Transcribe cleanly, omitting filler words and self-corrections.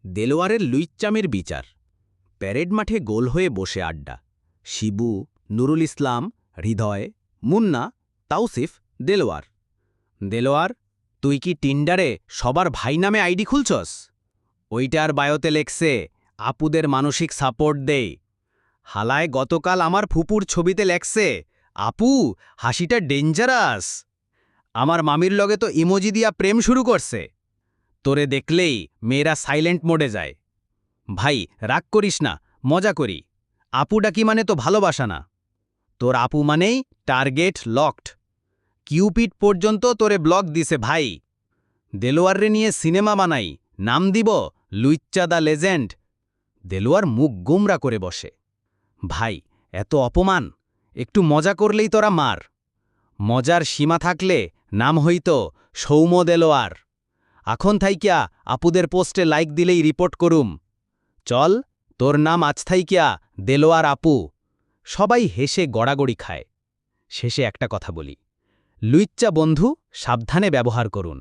দেলোয়ারের লুইচ্চামের বিচার। প্যারেড মাঠে গোল হয়ে বসে আড্ডা। শিবু, নুরুল ইসলাম, হৃদয়, মুন্না, তাওসিফ, দেলোয়ার। দেলোয়ার, তুই কি টিন্ডারে সবার ভাই নামে আইডি খুলছস? ওইটার বায়োতে লেখছে আপুদের মানসিক সাপোর্ট দেই। হালায় গতকাল আমার ফুপুর ছবিতে লেখছে আপু হাসিটা ডেঞ্জারাস। আমার মামির লগে তো ইমোজি দিয়া প্রেম শুরু করছে। তোরে দেখলেই মেয়েরা সাইলেন্ট মোডে যায়। ভাই রাগ করিস না, মজা করি। আপু ডাকি মানে তো ভালোবাসা না। তোর আপু মানেই টার্গেট লকড। কিউপিড পর্যন্ত তোরে ব্লক দিছে ভাই। দেলোয়াররে নিয়ে সিনেমা বানাই, নাম দিব লুইচ্চা দ্য লেজেন্ড। দেলোয়ার মুখ গোমরা করে বসে। ভাই এত অপমান, একটু মজা করলেই তোরা মার। মজার সীমা থাকলে নাম হইত সৌম দেলোয়ার। এখন থাইকিয়া আপুদের পোস্টে লাইক দিলেই রিপোর্ট করুম। চল, তোর নাম আজ থাইকিয়া দেলোয়ার আপু। সবাই হেসে গড়াগড়ি খায়। শেষে একটা কথা বলি, লুইচ্চা বন্ধু সাবধানে ব্যবহার করুন।